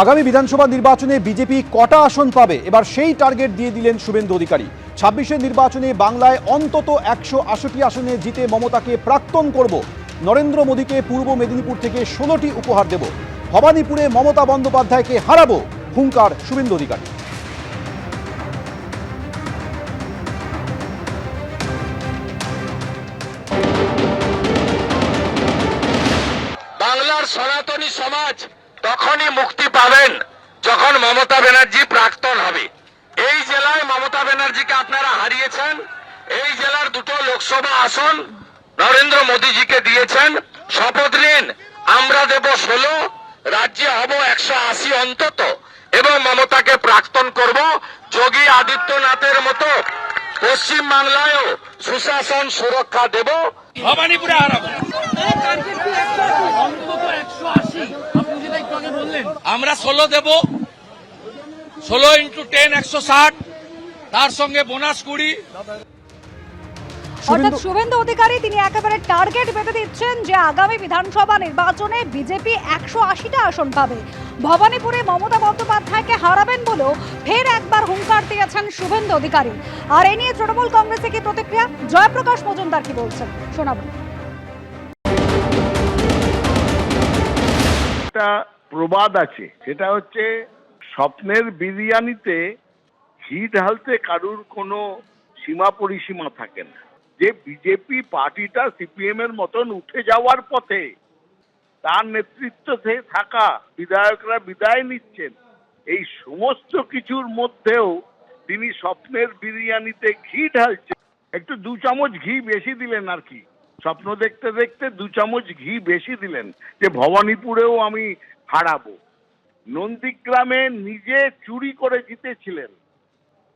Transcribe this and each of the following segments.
আগামী বিধানসভা নির্বাচনে বিজেপি কটা আসন পাবে এবার সেই টার্গেট দিয়ে দিলেন শুভেন্দু অধিকারী। ২৬-এর নির্বাচনে বাংলায় অন্তত ১৮০ আসনে জিতে মমতাকে প্রাক্তন করব। নরেন্দ্র মোদীকে পূর্ব মেদিনীপুর থেকে ১৬টি উপহার দেব। ভবানীপুরে মমতা বন্দ্যোপাধ্যায়কে হারাবো, হুঙ্কার শুভেন্দু অধিকারী। বাংলার সনাতনী সমাজ তখনই মুক্তি পাবেন যখন মমতা ব্যানার্জি প্রাক্তন হবে। এই জেলায় মমতা ব্যানার্জিকে আপনারা হারিয়েছেন। এই জেলার দুটো লোকসভা আসন নরেন্দ্র মোদীজিকে দিয়েছেন। শপথ নিন, আমরা দেব ১৬, রাজ্যে হব ১৮০ অন্তত, এবং মমতাকে প্রাক্তন করব। যোগী আদিত্যনাথের মতো পশ্চিম বাংলায়ও সুশাসন সুরক্ষা দেব। ভবানীপুরে হারাবো। আমরা ১৬ দেব, ১৬ × 10 ১৬০, তার সঙ্গে বোনাস ২০। অর্থাৎ শুভেন্দু অধিকারী তিনি একেবারে টার্গেট বেঁধে দিচ্ছেন যে আগামী বিধানসভা নির্বাচনে বিজেপি ১৮০টা আসন পাবে। ভবানীপুরে মমতা বন্দ্যোপাধ্যায়কে হারাবেন বলেও ফের একবার হুঙ্কার দিয়েছেন শুভেন্দু অধিকারী। আর এ নিয়ে তৃণমূল কংগ্রেসে কি প্রতিক্রিয়া, জয়প্রকাশ মজুমদার কি বলছেন শোনাবো। একটা প্রবাদ আছে, সেটা হচ্ছে স্বপ্নের বিরিয়ানিতে ঘি ঢালতে কারুর কোনো সীমা পরিসীমা থাকে না। যে বিজেপি পার্টিটা সিপিএম এর মতন উঠে যাওয়ার পথে, তার নেতৃত্বে থাকা বিধায়করা বিদায় নিচ্ছেন, এই সমস্ত কিছুর মধ্যেও তিনি স্বপ্নের বিরিয়ানিতে ঘি ঢালছেন। একটু ২ চামচ ঘি বেশি দিলেন আর কি, স্বপ্ন দেখতে দেখতে ২ চামচ ঘি বেশি দিলেন যে ভবানীপুরেও আমি হারাবো। নন্দীগ্রামে নিজে চুরি করে জিতেছিলেন।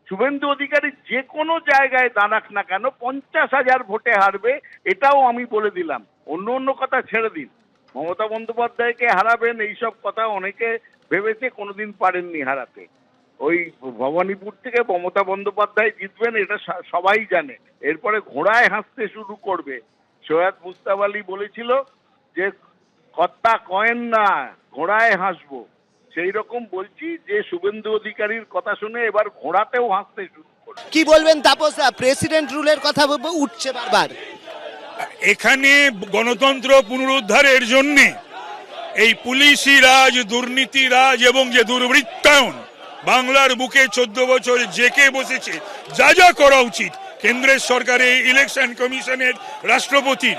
শুভেন্দু অধিকারী যে কোনো জায়গায় দাঁড়াক না কেন ৫০,০০০ ভোটে হারবে, এটাও আমি বলে দিলাম। অন্য কথা ছেড়ে দিন, মমতা বন্দ্যোপাধ্যায়কে হারাবেন এইসব কথা অনেকে ভেবেছে, কোনোদিন পারেননি হারাতে। ওই ভবানীপুর থেকে মমতা বন্দ্যোপাধ্যায় জিতবেন এটা সবাই জানে। এরপরে ঘোড়ায় হাসতে শুরু করবে। সৈয়দ মুস্তাফ আলী বলেছিল যে কর্তা কয়েন না, ঘোড়ায় হাসবো। সেই রকম বলছি যে শুভেন্দু অধিকারীর কথা শুনে এবার ঘোড়াতেও হাসতে শুরু করবে। কি বলবেন তাপস, প্রেসিডেন্ট রুলের কথা উঠছে বারবার। এখানে গণতন্ত্র পুনরুদ্ধারের জন্য এই পুলিশি রাজ, দুর্নীতি রাজ এবং যে দুর্বৃত্তায়ন বাংলার বুকে ১৪ বছর জেকে বসেছে, যা যা করা উচিত কেন্দ্রের সরকারের, ইলেকশন কমিশনের, রাষ্ট্রপতির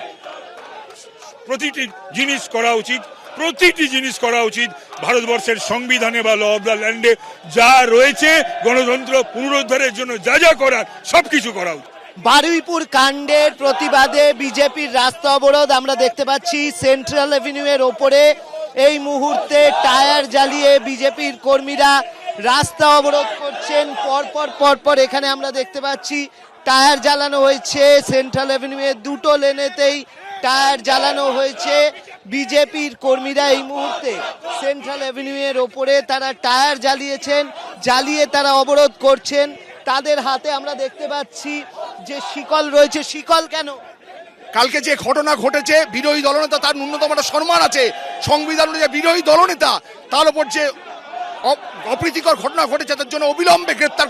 প্রতিটি জিনিস করা উচিত। ভারতবর্ষের সংবিধানে বা ল অব দ্য ল্যান্ডে যা রয়েছে গণতন্ত্র পুনরুদ্ধারের জন্য যা যা করার সবকিছু করা উচিত। বারুইপুর কাণ্ডের প্রতিবাদে বিজেপির রাস্তা অবরোধ আমরা দেখতে পাচ্ছি। সেন্ট্রাল এভিনিউ এর ওপরে এই মুহূর্তে টায়ার জ্বালিয়ে বিজেপির কর্মীরা রাস্তা অবরোধ করছেন। পরপর এখানে আমরা দেখতে পাচ্ছি টায়ার জ্বালানো হয়েছে। সেন্ট্রাল এভিনিউ এর দুটো লেনেতেই টায়ার জ্বালানো হয়েছে। বিজেপির কর্মীরা এই মুহূর্তে সেন্ট্রাল এভিনিউ এর ওপরে তারা টায়ার জ্বালিয়ে তারা অবরোধ করছেন। তাদের হাতে আমরা দেখতে পাচ্ছি যে শিকল রয়েছে। শিকল কেন? কালকে যে ঘটনা ঘটেছে, বিরোধী দলনেতা তার ন্যূনতম একটা সম্মান আছে। সংবিধান অনুযায়ী বিরোধী দলনেতা, তার উপর যে অপ্রীতিকর ঘটনা ঘটেছে তার জন্য অবিলম্বে গ্রেফতার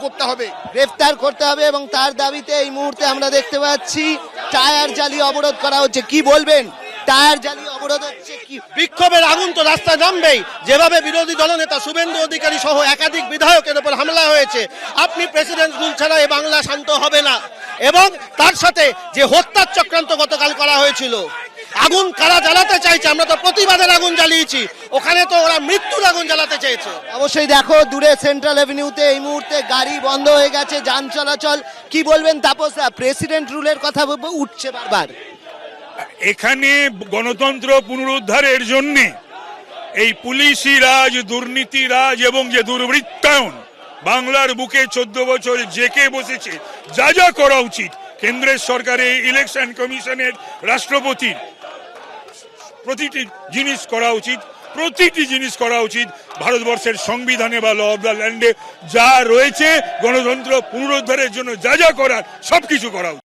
করতে হবে এবং তার দাবিতে এই মুহূর্তে আমরা দেখতে পাচ্ছি টায়ার জ্বালিয়ে অবরোধ করা হচ্ছে। কি বলবেন? টায়ার জ্বালিয়ে অবরোধ হচ্ছে, কি বিক্ষোভের আগুন তো রাস্তায় নামবেই। যেভাবে বিরোধী দলনেতা শুভেন্দু অধিকারী সহ একাধিক বিধায়কের উপর হামলা হয়েছে, আপনি প্রেসিডেন্ট রুল ছাড়া এই বাংলা শান্ত হবে না। এবং তার সাথে যে হত্যার চক্রান্ত গতকাল করা হয়েছিল, আগুন কারা জ্বালাতে চাইছে? আমরা তো প্রতিবাদের আগুন জ্বালিয়েছি, ওখানে তো ওরা মৃত্যুর আগুন জ্বালাতে চেয়েছে। অবশ্যই দেখো দূরে সেন্ট্রাল এভিনিউতে এই মুহূর্তে গাড়ি বন্ধ হয়ে গেছে, যান চলাচল। কি বলবেন তাপস, প্রেসিডেন্ট রুলের কথা উঠছে বারবার। এখানে গণতন্ত্র পুনরুদ্ধারের জন্য এই পুলিশি রাজ, দুর্নীতি রাজ এবং যে দুর্বৃত্তায়ন বাংলার বুকে ১৪ বছর জেকে বসেছে, যা যা করা উচিত কেন্দ্রের সরকারের, ইলেকশন কমিশনের, রাষ্ট্রপতির প্রতিটি জিনিস করা উচিত। ভারতবর্ষের সংবিধানে বা ল অব দ্য ল্যান্ডে যা রয়েছে গণতন্ত্র পুনরুদ্ধারের জন্য যা যা করার সবকিছু করা উচিত।